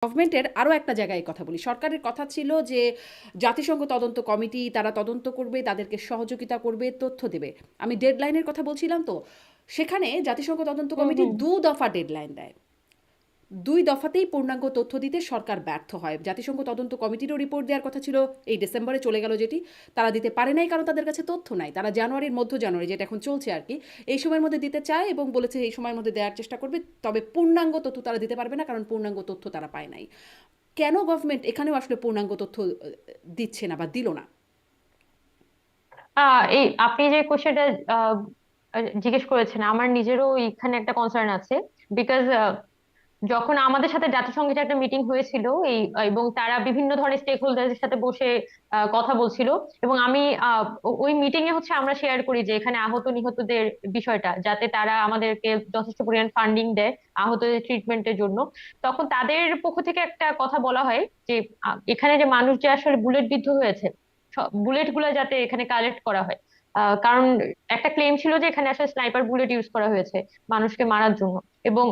গভর্নমেন্টের আরও একটা জায়গায় কথা বলি। সরকারের কথা ছিল যে জাতিসংঘ তদন্ত কমিটি তারা তদন্ত করবে, তাদেরকে সহযোগিতা করবে, তথ্য দেবে। আমি ডেডলাইনের কথা বলছিলাম তো, সেখানে জাতিসংঘ তদন্ত হুম কমিটি হুম। 2 দফা ডেডলাইন দেয়। 2 দফাতেই পূর্ণাঙ্গ তথ্য দিতে সরকার ব্যর্থ হয়। জাতিসংঘ তদন্ত কমিটিরও রিপোর্ট দেওয়ার কথা ছিল এই ডিসেম্বরে, চলে গেল যেটি, তারা দিতে পারে নাই কারণ তাদের কাছে তথ্য নাই। তারা জানুয়ারির মধ্য জানুয়ারি, যেটা এখন চলছে আর কি, এই সময়ের মধ্যে দিতে চায় এবং বলেছে এই সময়ের মধ্যে দেওয়ার চেষ্টা করবে, তবে পূর্ণাঙ্গ তথ্য তারা দিতে পারবে না কারণ পূর্ণাঙ্গ তথ্য তারা পায় নাই। কেন গভর্নমেন্ট এখানেও আসলে পূর্ণাঙ্গ তথ্য দিচ্ছে না বা দিল না? এই আপনি যে কোশ্চেনটা জিজ্ঞেস করেছেন, আমার নিজেরও এখানে একটা কনসার্ন আছে। বিকজ যখন আমাদের সাথে জাতিসংঘের একটা মিটিং হয়েছিল এবং তারা বিভিন্ন ধরনের স্টেক হোল্ডারদের সাথে বসে কথা বলছিল, এবং আমি ওই মিটিং এ হচ্ছে আমরা শেয়ার করি যে এখানে আহত নিহতদের বিষয়টা, যাতে তারা আমাদেরকে যথেষ্ট পরিমাণ ফান্ডিং দেয় আহতদের ট্রিটমেন্টের জন্য। তখন তাদের পক্ষ থেকে একটা কথা বলা হয় যে এখানে যে মানুষ যে আসলে বুলেট বিদ্ধ হয়েছে, বুলেট গুলা যাতে এখানে কালেক্ট করা হয়। কারণ একটা ক্লেম ছিল যে এখানে আসলে স্নাইপার বুলেট ইউজ করা হয়েছে মানুষকে মারার জন্য, এবং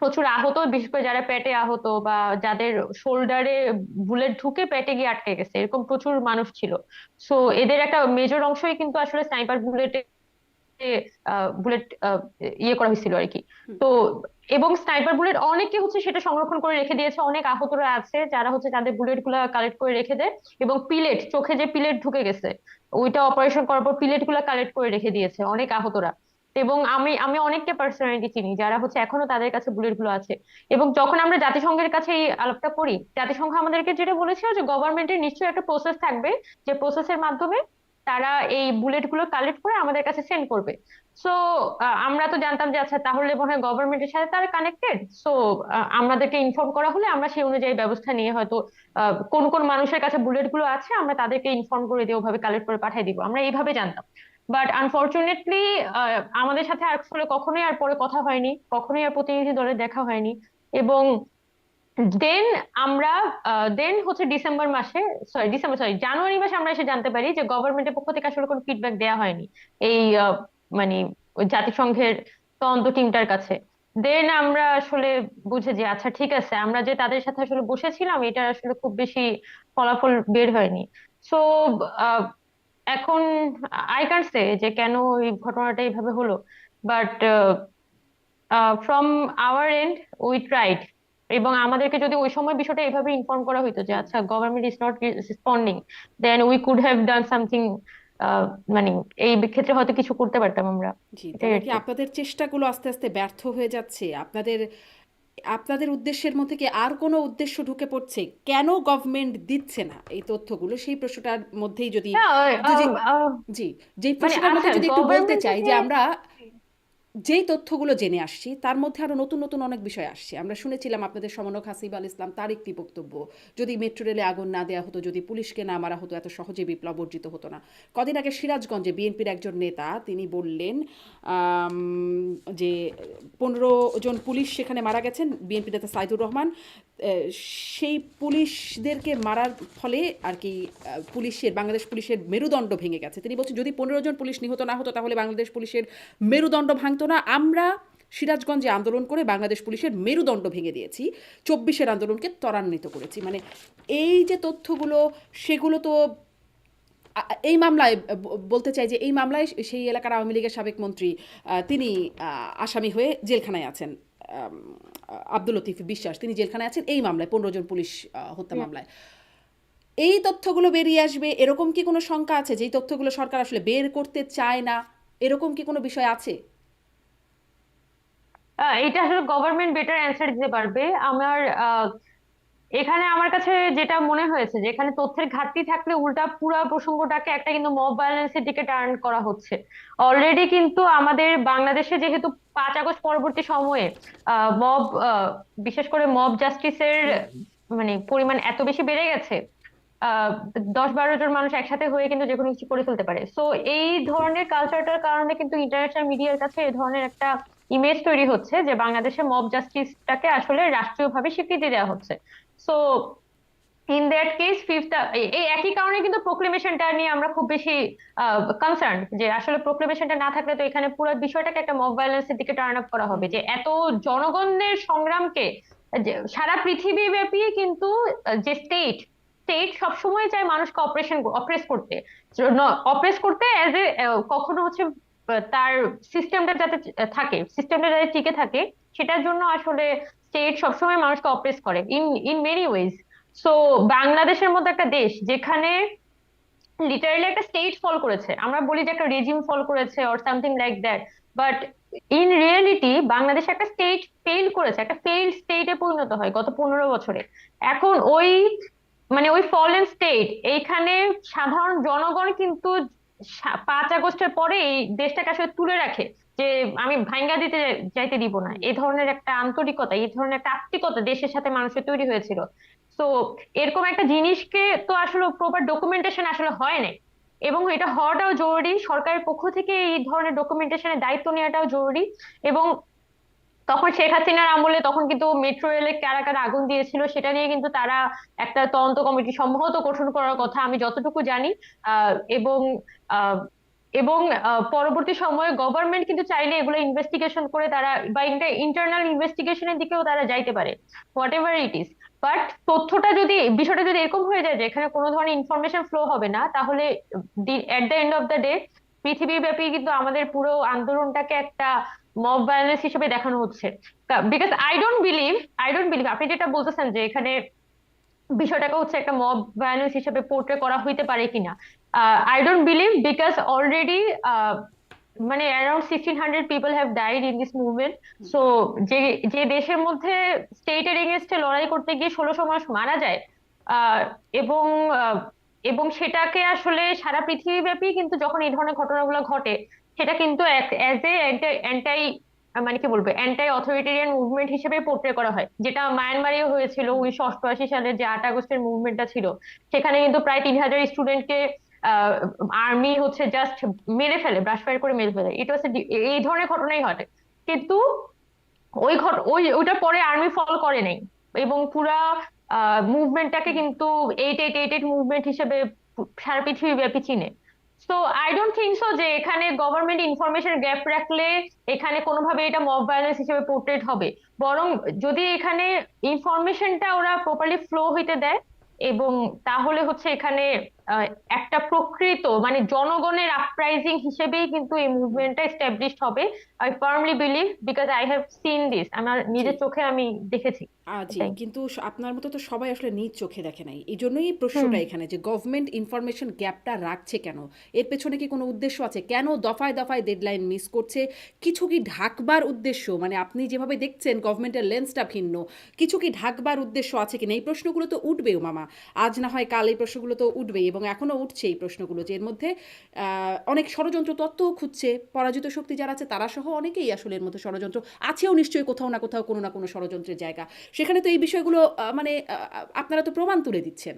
প্রচুর আহত, বিশেষ করে যারা পেটে আহত বা যাদের শোল্ডারে বুলেট ঢুকে পেটে গিয়ে আটকে গেছে, এরকম প্রচুর মানুষ ছিল। সো এদের একটা মেজর অংশই কিন্তু আসলে স্নাইপার বুলেটে বুলেট ইয়ে করা হয়েছিল আর কি। তো এবং স্নাইপার বুলেট অনেকে হচ্ছে সেটা সংরক্ষণ করে রেখে দিয়েছে, অনেক আহতরা আছে যারা হচ্ছে তাদের বুলেট গুলা কালেক্ট করে রেখে দেয়, এবং পিলেট, চোখে যে পিলেট ঢুকে গেছে ওইটা অপারেশন করার পর পিলেট গুলা কালেক্ট করে রেখে দিয়েছে অনেক আহতরা। এবং আমি আমি অনেককে পার্সোনালি চিনি যারা হচ্ছে এখনো তাদের কাছে বুলেট গুলো আছে। এবং যখন আমরা জাতিসংঘের কাছে এই আলাপটা করি, জাতিসংঘ আমাদেরকে যেটা বলেছিল যে গভর্নমেন্টের নিশ্চয়ই একটা প্রসেস থাকবে, যে প্রসেসের মাধ্যমে তারা এই বুলেট গুলো কালেক্ট করে আমাদের কাছে সেন্ড করবে। সো আমরা তো জানতাম যে আচ্ছা তাহলে মনে হয় গভর্নমেন্টের সাথে তারা কানেক্টেড। সো আমাদেরকে ইনফর্ম করা হলে আমরা সেই অনুযায়ী ব্যবস্থা নিয়ে হয়তো কোন কোন মানুষের কাছে বুলেট গুলো আছে আমরা তাদেরকে ইনফর্ম করে দিয়ে ওভাবে কালেক্ট করে পাঠিয়ে দিব, আমরা এইভাবে জানতাম। বাট আনফরচুনেটলি আমাদের সাথে আসলে কখনোই আর পরে কথা হয়নি, কখনোই আর প্রতিনিধি দলের দেখা হয়নি। এবং দেন আমরা দেন হচ্ছে ডিসেম্বর মাসে, সরি জানুয়ারি মাসে আমরা এসে জানতে পারি যে গভর্নমেন্টের পক্ষ থেকে আসলে কোনো ফিডব্যাক দেওয়া হয়নি এই মানে ওই জাতিসংঘের তদন্ত টিমটার কাছে। দেন আমরা আসলে বুঝে যে আচ্ছা ঠিক আছে, আমরা যে তাদের সাথে আসলে বসেছিলাম এটা আসলে খুব বেশি ফলাফল বের হয়নি। সো এখন আই ক্যান্ট সে যে কেন এই ঘটনাটা এইভাবে হলো। But from our end we tried. এবং আমাদেরকে যদি ওই সময় বিষয়টা এভাবে ইনফর্ম করা হইতো যে হুম। আচ্ছা government is not responding, then we could have done something. মানে এই ক্ষেত্রে হয়তো কিছু করতে পারতাম আমরা। জি, এটাই তাহলে আর কি কি। আপনাদের চেষ্টাগুলো আস্তে আস্তে ব্যর্থ হয়ে যাচ্ছে? আপনাদের আপনাদের উদ্দেশ্যের মধ্যে কি আর কোনো উদ্দেশ্য ঢুকে পড়ছে? কেন গভর্নমেন্ট দিচ্ছে না এই তথ্যগুলো, সেই প্রশ্নটার মধ্যেই যদি না, যদি জি, যেই মানে প্রশ্নটার আচ্ছা মধ্যে যদি একটু বলতে গভর্নমেন্ট চাই থেকে যে আমরা যেই তথ্যগুলো জেনে আসছি তার মধ্যে আরো নতুন নতুন অনেক বিষয় আসছে। আমরা শুনেছিলাম আপনাদের সমন্বয়ক হাসিব আল ইসলাম, তার একটি বক্তব্য, যদি মেট্রো রেলে আগুন না দেওয়া হতো, যদি পুলিশকে না মারা হতো, এত সহজে বিপ্লব অর্জিত হতো না। কদিন আগে সিরাজগঞ্জে বিএনপির একজন নেতা তিনি বললেন আম, যে 15 জন পুলিশ সেখানে মারা গেছেন, বিএনপি নেতা সাইদুর রহমান, সেই পুলিশদেরকে মারার ফলে আর কি পুলিশের, বাংলাদেশ পুলিশের মেরুদণ্ড ভেঙে গেছে। তিনি বলছেন যদি 15 জন পুলিশ নিহত না হতো তাহলে বাংলাদেশ পুলিশের মেরুদণ্ড ভাঙতো না। আমরা সিরাজগঞ্জে আন্দোলন করে বাংলাদেশ পুলিশের মেরুদণ্ড ভেঙে দিয়েছি, 24-এর আন্দোলনকে ত্বরান্বিত করেছি। মানে এই যে তথ্যগুলো, সেগুলো তো এই মামলায় বলতে চাই যে এই মামলায় সেই এলাকার আওয়ামী লীগের সাবেক মন্ত্রী তিনি আসামি হয়ে জেলখানায় আছেন। আব্দুল লতিফ বিশ্বাস তিনি জেলখানায় আছেন এই মামলায়, 15 জন পুলিশ হত্যা মামলায়। এই তথ্যগুলো বেরিয়ে আসবে এরকম কি কোনো শঙ্কা আছে? যেই তথ্যগুলো সরকার আসলে বের করতে চায় না, এরকম কি কোনো বিষয় আছে? এটা আসলে গভর্নমেন্ট বেটার অ্যান্সার দিতে পারবে। আমার এখানে আমার কাছে যেটা মনে হয়েছে যে এখানে তথ্যের ঘাটতি থাকলে উল্টা পুরো প্রসঙ্গটাকে একটা কিন্তু মব ভায়োলেন্সের দিকে টার্ন করা হচ্ছে। অলরেডি কিন্তু আমাদের বাংলাদেশে যেহেতু 5 আগস্ট পরবর্তী সময়ে মব, বিশেষ করে মব জাস্টিসের মানে পরিমাণ এত বেশি বেড়ে গেছে, আহ 10-12 জন মানুষ একসাথে হয়ে কিন্তু যে কোনো কিছু করে ফেলতে পারে। সো এই ধরনের কালচারটার কারণে কিন্তু ইন্টারন্যাশনাল মিডিয়ার কাছে এই ধরনের একটা ইমেজ তৈরি হচ্ছে যে বাংলাদেশে মব জাস্টিসটাকে আসলে রাষ্ট্রীয়ভাবে স্বীকৃতি দেওয়া হচ্ছে। So in that case fifth, এই একই কারণে কিন্তু প্রোক্লেমেশনটা নিয়ে আমরা খুব বেশি কনসার্ন, যে আসলে প্রোক্লেমেশনটা না থাকলে তো এখানে পুরো বিষয়টাকে একটা মব ভায়োলেন্সের দিকে টার্ন আপ করা হবে, যে এত জনগণের সংগ্রামকে সারা পৃথিবী ব্যাপী কিন্তু যে স্টেট স্টেট সবসময় চায় মানুষকে অপ্রেস করতে, অপ্রেস করতে অ্যাজ এ কখনো হচ্ছে তার সিস্টেমটা যাতে থাকে, সিস্টেমটা যাতে টিকে থাকে, সেটার জন্য আসলে স্টেট সবসময় মানুষকে অপ্রেস করে ইন মেনি ওয়েজ। সো বাংলাদেশের মতো একটা দেশ যেখানে লিটারালি একটা স্টেট ফল করেছে, আমরা বলি যে একটা রেজিম ফল করেছে or something like that, but in reality Bangladesh একটা স্টেট ফেল করেছে, একটা ফেইল্ড স্টেটে পরিণত হয় গত 15 বছরে। এখন ওই মানে ওই ফলেন স্টেট এইখানে সাধারণ জনগণ কিন্তু 5 আগস্টের পরে এই দেশটাকে আসলে তুলে রাখে, যে আমি ভাঙ্গা দিতে যাইতে দিব না, এই ধরনের একটা আন্তরিকতা, এই ধরনের একটা আত্মিকতা দেশের সাথে মানুষের তৈরি হয়েছিল। তো এরকম একটা জিনিসকে তো আসলে প্রপার ডকুমেন্টেশন আসলে হয় নাই, এবং এটা হওয়াটাও জরুরি, সরকারের পক্ষ থেকে এই ধরনের ডকুমেন্টেশনের দায়িত্ব নেওয়াটাও জরুরি। এবং তখন শেখ হাসিনার আমলে তখন কিন্তু মেট্রো রেলে কারা কারা আগুন দিয়েছিল সেটা নিয়ে কিন্তু তারা একটা তদন্ত কমিটি সম্ভবত গঠন করার কথা আমি যতটুকু জানি। এবং আহ, এবং পরবর্তী সময়ে গভর্নমেন্ট কিন্তু চাইলে এগুলো ইনভেস্টিগেশন করে তারা, বা ইন্টারনাল ইনভেস্টিগেশনের দিকেও তারা যাইতে পারে, what ever it is. But বিষয়টা যদি এরকম হয়ে যায় যে এখানে কোনো ধরনের ইনফরমেশন ফ্লো হবে না, তাহলে at the end of the day পৃথিবীব্যাপী কিন্তু আমাদের পুরো আন্দোলনটাকে একটা মব ভায়োলেন্স হিসেবে দেখানো হচ্ছে। বিকজ আই ডোন্ট বিলিভ আপনি যেটা বলতেছেন যে এখানে বিষয়টাকে হচ্ছে একটা মব ভায়োলেন্স হিসেবে পোর্ট্রে করা হইতে পারে কিনা, I don't believe, because already মানে around 1600 people have died in this movement. So যে যে দেশের মধ্যে স্টেটের এগেনস্টে লড়াই করতে গিয়ে 1600 মানুষ মারা যায়, আহ, এবং আহ, এবং সেটাকে আসলে সারা পৃথিবী ব্যাপী কিন্তু যখন এই ধরনের ঘটনাগুলো ঘটে, সেটা কিন্তু অ্যাজ এ অ্যান্টাই মানে কি বলবো অ্যান্টাই অথরিটেরিয়ান মুভমেন্ট হিসেবে পোর্ট্রে করা হয়, যেটা মায়ানমারেও হয়েছিল 1988 সালের যে 8 আগস্টের মুভমেন্টটা ছিল। সেখানে কিন্তু প্রায় 3000 স্টুডেন্টকে আর্মি হচ্ছে জাস্ট মেরে ফেলে, ব্রাশ ফায়ার করে মেরে ফেলে, ইট ওয়াজ এই ধরনের ঘটনাই ঘটে। কিন্তু ওইটার পরে আর্মি ফল করে নাই, এবং পুরা মুভমেন্টটাকে কিন্তু 888 মুভমেন্ট হিসেবে সারা পৃথিবী ব্যাপী চিনে। So I don't think so যে এখানে গভর্নমেন্ট ইনফরমেশন গ্যাপ রাখলে এখানে কোনোভাবে এটা মব ভায়োলেন্স হিসেবে পোর্ট্রেট হবে। বরং যদি এখানে ইনফরমেশনটা ওরা প্রপারলি ফ্লো হইতে দেয়, এবং তাহলে হচ্ছে এখানে আহ, একটা প্রকৃত মানে জনগণের আপরাইজিং হিসেবেই কিন্তু এই মুভমেন্টটা এস্টাবলিশড হবে। I firmly believe, because I have seen this, আমার জি। নিজের চোখে আমি দেখেছি জি, এটাই। কিন্তু আপনার মতো তো সবাই আসলে নিজ চোখে দেখে নাই। এই জন্যই হুম। প্রশ্নটা এখানে যে গভর্নমেন্ট ইনফরমেশন গ্যাপটা রাখছে কেন? এর পেছনে কি কোনো উদ্দেশ্য আছে? কেন দফায় দফায় ডেডলাইন মিস করছে? কিছু কি ঢাকবার উদ্দেশ্য, মানে আপনি যেভাবে দেখছেন গভর্নমেন্টের লেন্সটা ভিন্ন, কিছু কি ঢাকবার উদ্দেশ্য আছে কিনা? এই প্রশ্নগুলো তো উঠবেও মামা, আজ না হয় কাল এই প্রশ্নগুলো তো উঠবেই, এবং এখনো উঠছে এই প্রশ্নগুলো, যে এর মধ্যে অনেক ষড়যন্ত্র তত্ত্বও খুঁজছে। পরাজিত শক্তি যারা আছে তারা সহ অনেকেই আসলে এর মধ্যে ষড়যন্ত্র আছেও নিশ্চয়ই, কোথাও না কোথাও কোনো না কোনো ষড়যন্ত্রের জায়গা। সেখানে তো এই বিষয়গুলো মানে আপনারা তো প্রমাণ তুলে দিচ্ছেন।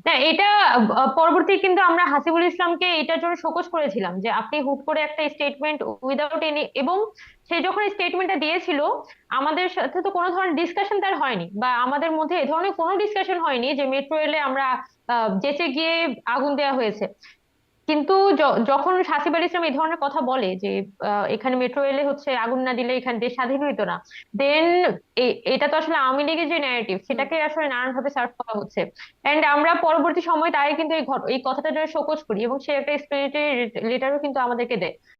না, এটা পরবর্তী কিন্তু আমরা হাসিবুল ইসলামকে এটার জন্য শোকজ করেছিলাম যে আপনি হুট করে একটা স্টেটমেন্ট উইদাউট এনি, এবং সে যখন স্টেটমেন্টটা দিয়েছিল আমাদের সাথে তো কোনো ধরনের ডিসকাশন তার হয়নি, বা আমাদের মধ্যে এ ধরনের কোনো ডিসকাশন হয়নি যে মেট্রো রেলে আমরা যেচে গিয়ে আগুন দেওয়া হয়েছে। কিন্তু যখন সাসিব আল ইসলাম এই ধরনের কথা বলে যে এখানে মেট্রো রেলে হচ্ছে আগুন না দিলে এখানে দেশ স্বাধীন হইতো না, দেন এটা তো আসলে আওয়ামী লীগের যে ন্যারেটিভ হুম। সেটাকে আসলে নানান ভাবে সার্ভ করা হচ্ছে। এন্ড আমরা পরবর্তী সময় তাই কিন্তু এই কথাটার জন্য শোকজ করি, এবং সে একটা এক্সপ্লেনেটরি লেটারও কিন্তু আমাদেরকে দেয়।